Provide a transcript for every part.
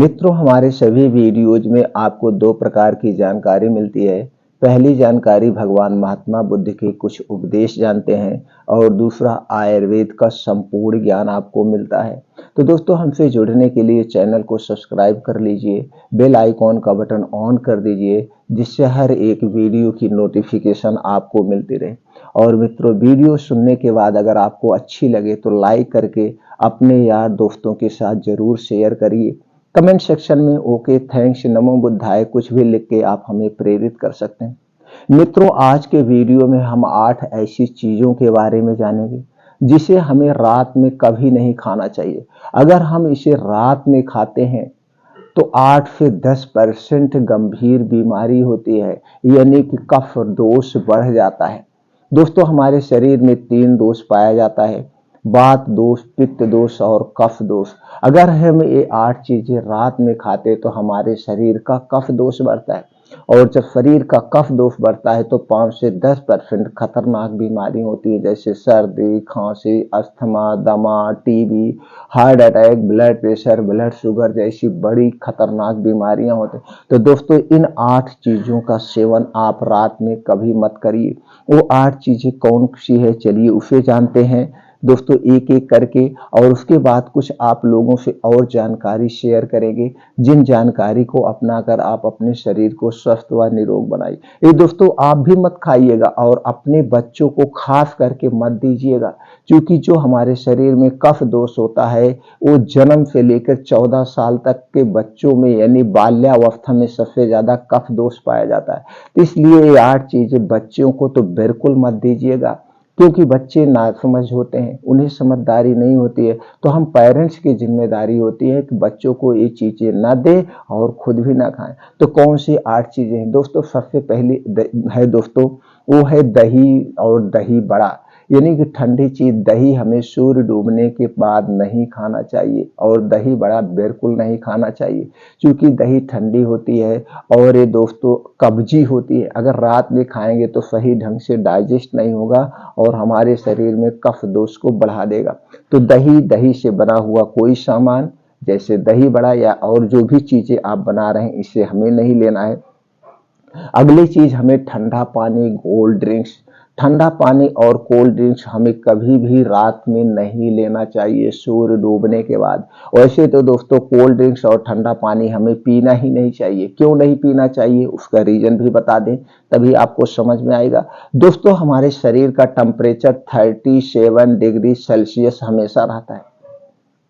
मित्रों, हमारे सभी वीडियोज में आपको दो प्रकार की जानकारी मिलती है। पहली जानकारी भगवान महात्मा बुद्ध के कुछ उपदेश जानते हैं और दूसरा आयुर्वेद का संपूर्ण ज्ञान आपको मिलता है। तो दोस्तों, हमसे जुड़ने के लिए चैनल को सब्सक्राइब कर लीजिए, बेल आइकॉन का बटन ऑन कर दीजिए, जिससे हर एक वीडियो की नोटिफिकेशन आपको मिलती रहे। और मित्रों, वीडियो सुनने के बाद अगर आपको अच्छी लगे तो लाइक करके अपने यार दोस्तों के साथ जरूर शेयर करिए। कमेंट सेक्शन में ओके, थैंक्स, नमो बुद्धाय कुछ भी लिख के आप हमें प्रेरित कर सकते हैं। मित्रों, आज के वीडियो में हम 8 ऐसी चीजों के बारे में जानेंगे जिसे हमें रात में कभी नहीं खाना चाहिए। अगर हम इसे रात में खाते हैं तो 8 से 10% गंभीर बीमारी होती है, यानी कि कफ दोष बढ़ जाता है। दोस्तों, हमारे शरीर में 3 दोष पाया जाता है: वात दोष, पित्त दोष और कफ दोष। अगर हम ये 8 चीजें रात में खाते तो हमारे शरीर का कफ दोष बढ़ता है, और जब शरीर का कफ दोष बढ़ता है तो 5 से 10% खतरनाक बीमारी होती है, जैसे सर्दी, खांसी, अस्थमा, दमा, TB, heart attack, blood pressure, blood sugar जैसी बड़ी खतरनाक बीमारियां होती हैं। तो दोस्तों, इन 8 चीजों का सेवन आप रात में कभी मत करिए। वो 8 चीजें कौन सी है, चलिए उसे जानते हैं दोस्तों, एक एक करके। और उसके बाद कुछ आप लोगों से और जानकारी शेयर करेंगे, जिन जानकारी को अपनाकर आप अपने शरीर को स्वस्थ व निरोग बनाइए। ये दोस्तों, आप भी मत खाइएगा और अपने बच्चों को खास करके मत दीजिएगा, क्योंकि जो हमारे शरीर में कफ दोष होता है वो जन्म से लेकर 14 साल तक के बच्चों में, यानी बाल्यावस्था में सबसे ज्यादा कफ दोष पाया जाता है। तो इसलिए ये 8 चीजें बच्चों को तो बिल्कुल मत दीजिएगा, क्योंकि बच्चे नासमझ होते हैं, उन्हें समझदारी नहीं होती है। तो हम पेरेंट्स की जिम्मेदारी होती है कि बच्चों को ये चीजें ना दे और खुद भी ना खाएं। तो कौन सी 8 चीजें हैं दोस्तों? सबसे पहली है दोस्तों, वो है दही और दही बड़ा, यानी कि ठंडी चीज। दही हमें सूर्य डूबने के बाद नहीं खाना चाहिए और दही बड़ा बिल्कुल नहीं खाना चाहिए, क्योंकि दही ठंडी होती है और ये दोस्तों कब्जी होती है। अगर रात में खाएंगे तो सही ढंग से डाइजेस्ट नहीं होगा और हमारे शरीर में कफ दोष को बढ़ा देगा। तो दही से बना हुआ कोई सामान, जैसे दही बड़ा या और जो भी चीजें आप बना रहे हैं, इसे हमें नहीं लेना है। अगली चीज, हमें ठंडा पानी, कोल्ड ड्रिंक्स, ठंडा पानी और कोल्ड ड्रिंक्स हमें कभी भी रात में नहीं लेना चाहिए सूर्य डूबने के बाद। वैसे तो दोस्तों, कोल्ड ड्रिंक्स और ठंडा पानी हमें पीना ही नहीं चाहिए। क्यों नहीं पीना चाहिए, उसका रीजन भी बता दें, तभी आपको समझ में आएगा। दोस्तों, हमारे शरीर का टेम्परेचर 37 डिग्री सेल्सियस हमेशा रहता है,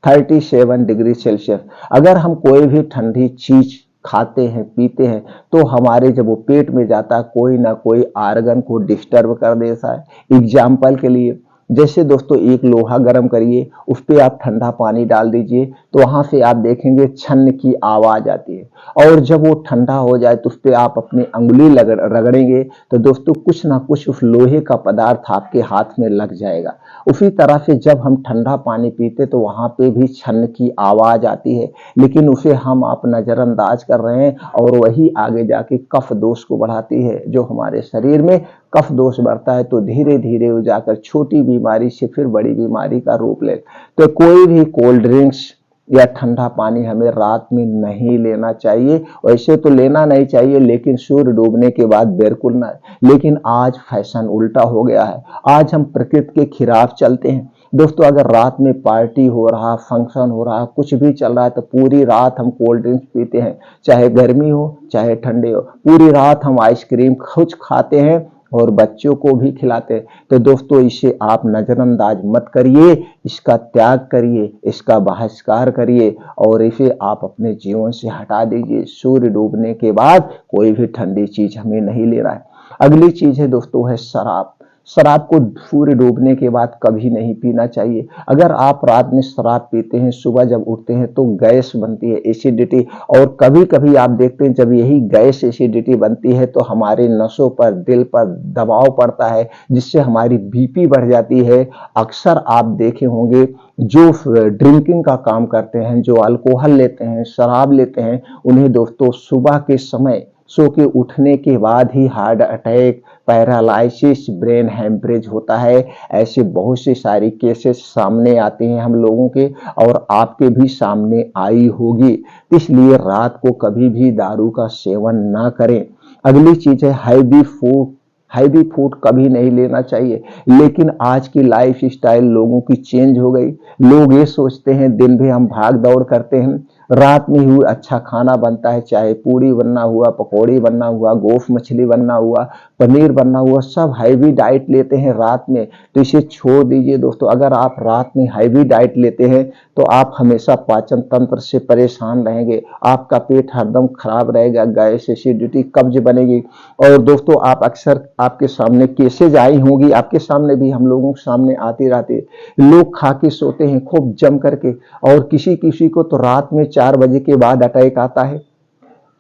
37 डिग्री सेल्सियस। अगर हम कोई भी ठंडी चीज खाते हैं, पीते हैं, तो हमारे जब वो पेट में जाता है, कोई ना कोई आर्गन को डिस्टर्ब कर देता है। एग्जाम्पल के लिए, जैसे दोस्तों, एक लोहा गर्म करिए, उस पर आप ठंडा पानी डाल दीजिए, तो वहां से आप देखेंगे छन्न की आवाज आती है। और जब वो ठंडा हो जाए तो उस पर आप अपनी अंगुली रगड़ेंगे, तो दोस्तों कुछ ना कुछ उस लोहे का पदार्थ आपके हाथ में लग जाएगा। उसी तरह से जब हम ठंडा पानी पीते तो वहां पे भी छन्न की आवाज आती है, लेकिन उसे हम आप नजरअंदाज कर रहे हैं और वही आगे जाके कफ दोष को बढ़ाती है। जो हमारे शरीर में कफ दोष बढ़ता है तो धीरे धीरे वो जाकर छोटी बीमारी से फिर बड़ी बीमारी का रूप ले। तो कोई भी कोल्ड ड्रिंक्स या ठंडा पानी हमें रात में नहीं लेना चाहिए। वैसे तो लेना नहीं चाहिए, लेकिन सूर्य डूबने के बाद बिल्कुल ना। लेकिन आज फैशन उल्टा हो गया है, आज हम प्रकृति के खिलाफ चलते हैं। दोस्तों, अगर रात में पार्टी हो रहा, फंक्शन हो रहा, कुछ भी चल रहा है, तो पूरी रात हम कोल्ड ड्रिंक्स पीते हैं, चाहे गर्मी हो चाहे ठंडे हो। पूरी रात हम आइसक्रीम कुछ खाते हैं और बच्चों को भी खिलाते हैं। तो दोस्तों, इसे आप नजरअंदाज मत करिए, इसका त्याग करिए, इसका बहिष्कार करिए और इसे आप अपने जीवन से हटा दीजिए। सूर्य डूबने के बाद कोई भी ठंडी चीज हमें नहीं लेना है। अगली चीज है दोस्तों, है शराब। शराब को सूर्य डूबने के बाद कभी नहीं पीना चाहिए। अगर आप रात में शराब पीते हैं, सुबह जब उठते हैं तो गैस बनती है, एसिडिटी। और कभी कभी आप देखते हैं जब यही गैस एसिडिटी बनती है तो हमारे नसों पर, दिल पर दबाव पड़ता है, जिससे हमारी बीपी बढ़ जाती है। अक्सर आप देखे होंगे जो ड्रिंकिंग का काम करते हैं, जो अल्कोहल लेते हैं, शराब लेते हैं, उन्हें दोस्तों सुबह के समय सो के उठने के बाद ही heart attack, paralysis, brain haemorrhage होता है। ऐसे बहुत से सारी केसेस सामने आते हैं हम लोगों के, और आपके भी सामने आई होगी। इसलिए रात को कभी भी दारू का सेवन ना करें। अगली चीज है हैवी फूड। हैवी फूड कभी नहीं लेना चाहिए, लेकिन आज की लाइफ स्टाइल लोगों की चेंज हो गई। लोग ये सोचते हैं दिन भर हम भाग दौड़ करते हैं, रात में ही अच्छा खाना बनता है, चाहे पूड़ी बनना हुआ, पकौड़ी बनना हुआ, गोश्त मछली बनना हुआ, पनीर बनना हुआ, सब हैवी डाइट लेते हैं रात में। तो इसे छोड़ दीजिए दोस्तों। अगर आप रात में हैवी डाइट लेते हैं तो आप हमेशा पाचन तंत्र से परेशान रहेंगे, आपका पेट हरदम खराब रहेगा, गैस, एसिडिटी, कब्ज बनेगी। और दोस्तों आप अक्सर आपके सामने केसेज आई होंगी, आपके सामने भी, हम लोगों के सामने आती रहती है। लोग खा के सोते हैं खूब जम करके, और किसी किसी को तो रात में 4 बजे के बाद अटैक आता है।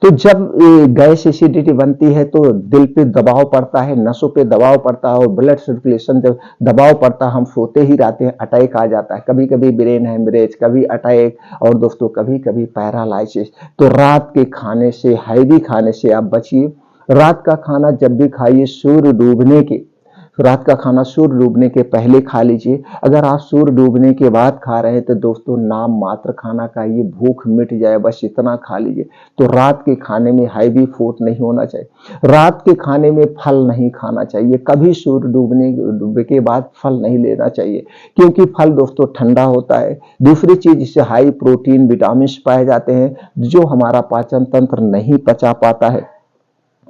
तो जब गैस एसिडिटी बनती है तो दिल पे दबाव पड़ता है, नसों पे दबाव पड़ता है, और ब्लड सर्कुलेशन जब दबाव पड़ता है, हम सोते ही रहते हैं, अटैक आ जाता है। कभी कभी ब्रेन हेमरेज, कभी अटैक, और दोस्तों कभी कभी पैरालिसिस। तो रात के खाने से, हैवी खाने से आप बचिए। रात का खाना जब भी खाइए सूर्य डूबने के, रात का खाना सूर्य डूबने के पहले खा लीजिए। अगर आप सूर्य डूबने के बाद खा रहे हैं तो दोस्तों नाम मात्र खाना खाइए, भूख मिट जाए बस इतना खा लीजिए। तो रात के खाने में हैवी फूड नहीं होना चाहिए। रात के खाने में फल नहीं खाना चाहिए, कभी सूर्य डूबने के बाद फल नहीं लेना चाहिए, क्योंकि फल दोस्तों ठंडा होता है। दूसरी चीज, इससे हाई प्रोटीन, विटामिन पाए जाते हैं जो हमारा पाचन तंत्र नहीं पचा पाता है।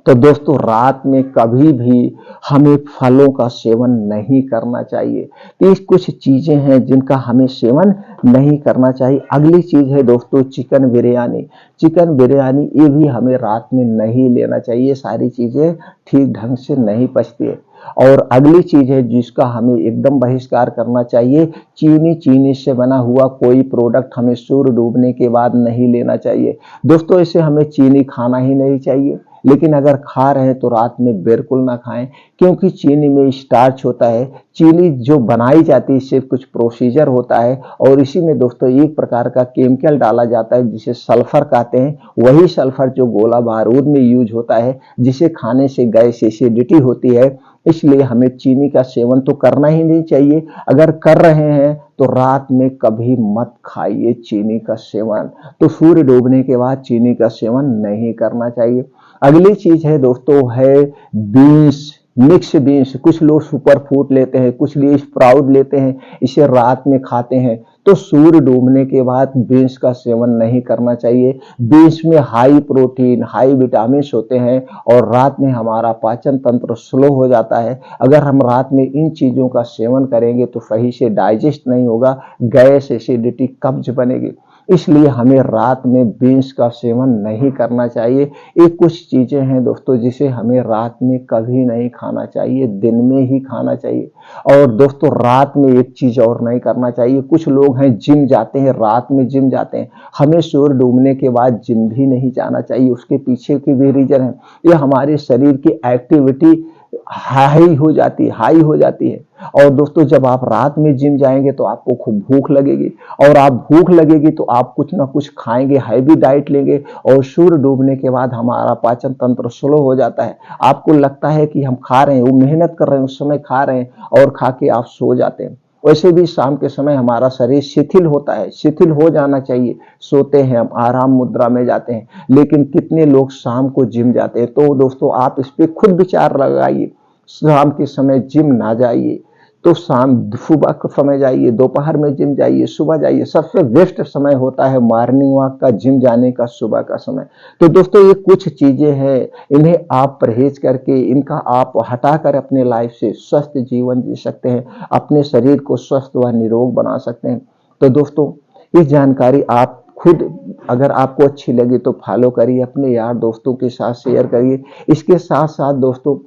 तो दोस्तों रात में कभी भी हमें फलों का सेवन नहीं करना चाहिए। तो ये कुछ चीजें हैं जिनका हमें सेवन नहीं करना चाहिए। अगली चीज है दोस्तों चिकन बिरयानी। चिकन बिरयानी ये भी हमें रात में नहीं लेना चाहिए, सारी चीजें ठीक ढंग से नहीं पचती है। और अगली चीज है जिसका हमें एकदम बहिष्कार करना चाहिए, चीनी से बना हुआ कोई प्रोडक्ट हमें सूर्य डूबने के बाद नहीं लेना चाहिए। दोस्तों इसे हमें चीनी खाना ही नहीं चाहिए, लेकिन अगर खा रहे हैं तो रात में बिल्कुल ना खाएं, क्योंकि चीनी में स्टार्च होता है। चीनी जो बनाई जाती है इससे कुछ प्रोसीजर होता है, और इसी में दोस्तों एक प्रकार का केमिकल डाला जाता है जिसे सल्फर कहते हैं। वही सल्फर जो गोला बारूद में यूज होता है, जिसे खाने से गैस एसिडिटी होती है। इसलिए हमें चीनी का सेवन तो करना ही नहीं चाहिए। अगर कर रहे हैं तो रात में कभी मत खाइए चीनी का सेवन। तो सूर्य डूबने के बाद चीनी का सेवन नहीं करना चाहिए। अगली चीज है दोस्तों है बीन्स, मिक्स बीन्स। कुछ लोग सुपर फूड लेते हैं, कुछ लोग स्प्राउट लेते हैं, इसे रात में खाते हैं। तो सूर्य डूबने के बाद बीन्स का सेवन नहीं करना चाहिए। बीन्स में हाई प्रोटीन, हाई विटामिन होते हैं, और रात में हमारा पाचन तंत्र स्लो हो जाता है। अगर हम रात में इन चीजों का सेवन करेंगे तो सही से डाइजेस्ट नहीं होगा, गैस, एसिडिटी, कब्ज बनेगी। इसलिए हमें रात में बीन्स का सेवन नहीं करना चाहिए। ये कुछ चीजें हैं दोस्तों जिसे हमें रात में कभी नहीं खाना चाहिए, दिन में ही खाना चाहिए। और दोस्तों रात में एक चीज और नहीं करना चाहिए, कुछ लोग हैं जिम जाते हैं, रात में जिम जाते हैं। हमें सूर्य डूबने के बाद जिम भी नहीं जाना चाहिए। उसके पीछे की भी रीजन है, ये हमारे शरीर की एक्टिविटी हाई हो जाती है। और दोस्तों जब आप रात में जिम जाएंगे तो आपको खूब भूख लगेगी, और आप भूख लगेगी तो आप कुछ ना कुछ खाएंगे, हैवी डाइट लेंगे, और सूर्य डूबने के बाद हमारा पाचन तंत्र स्लो हो जाता है। आपको लगता है कि हम खा रहे हैं, वो मेहनत कर रहे हैं, उस समय खा रहे हैं, और खा के आप सो जाते हैं। वैसे भी शाम के समय हमारा शरीर शिथिल होता है, शिथिल हो जाना चाहिए। सोते हैं हम, आराम मुद्रा में जाते हैं, लेकिन कितने लोग शाम को जिम जाते हैं। तो दोस्तों आप इस पे खुद विचार लगाइए, शाम के समय जिम ना जाइए। तो शाम, सुबह के समय जाइए, दोपहर में जिम जाइए, सुबह जाइए। सबसे बेस्ट समय होता है मॉर्निंग वॉक का, जिम जाने का, सुबह का समय। तो दोस्तों ये कुछ चीजें हैं, इन्हें आप परहेज करके, इनका आप हटाकर अपने लाइफ से स्वस्थ जीवन जी सकते हैं, अपने शरीर को स्वस्थ व निरोग बना सकते हैं। तो दोस्तों ये जानकारी आप खुद, अगर आपको अच्छी लगी तो फॉलो करिए, अपने यार दोस्तों के साथ शेयर करिए। इसके साथ साथ दोस्तों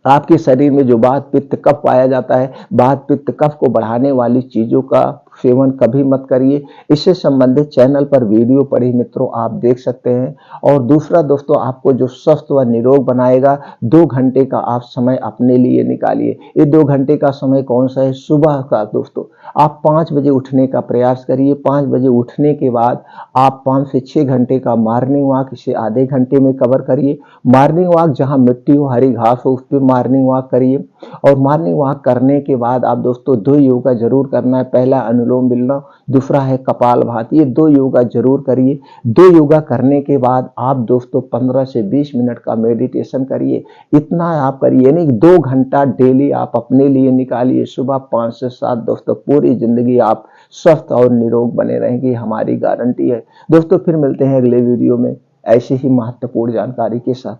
आपके शरीर में जो वात पित्त कफ पाया जाता है, वात पित्त कफ को बढ़ाने वाली चीजों का सेवन कभी मत करिए। इससे संबंधित चैनल पर वीडियो पड़ी मित्रों आप देख सकते हैं। और दूसरा दोस्तों, आपको जो स्वस्थ व निरोग बनाएगा, 2 घंटे का आप समय अपने लिए निकालिए। ये 2 घंटे का समय कौन सा है? सुबह का दोस्तों। आप 5 बजे उठने का प्रयास करिए। 5 बजे उठने के बाद आप 5 से 6 घंटे का मॉर्निंग वॉक इसे आधे घंटे में कवर करिए। मॉर्निंग वॉक जहाँ मिट्टी हो, हरी घास हो, उस पे मॉर्निंग वॉक करिए। और मॉर्निंग वॉक करने के बाद आप दोस्तों 2 योगा ज़रूर करना है। पहला अनुलोम विलोम, दूसरा है कपालभाति। ये 2 योगा ज़रूर करिए। 2 योगा करने के बाद आप दोस्तों 15 से 20 मिनट का मेडिटेशन करिए। इतना आप करिए, यानी 2 घंटा डेली आप अपने लिए निकालिए सुबह 5 से 7। दोस्तों पूरी ज़िंदगी आप स्वस्थ और निरोग बने रहेंगे, हमारी गारंटी है। दोस्तों फिर मिलते हैं अगले वीडियो में ऐसी ही महत्वपूर्ण जानकारी के साथ।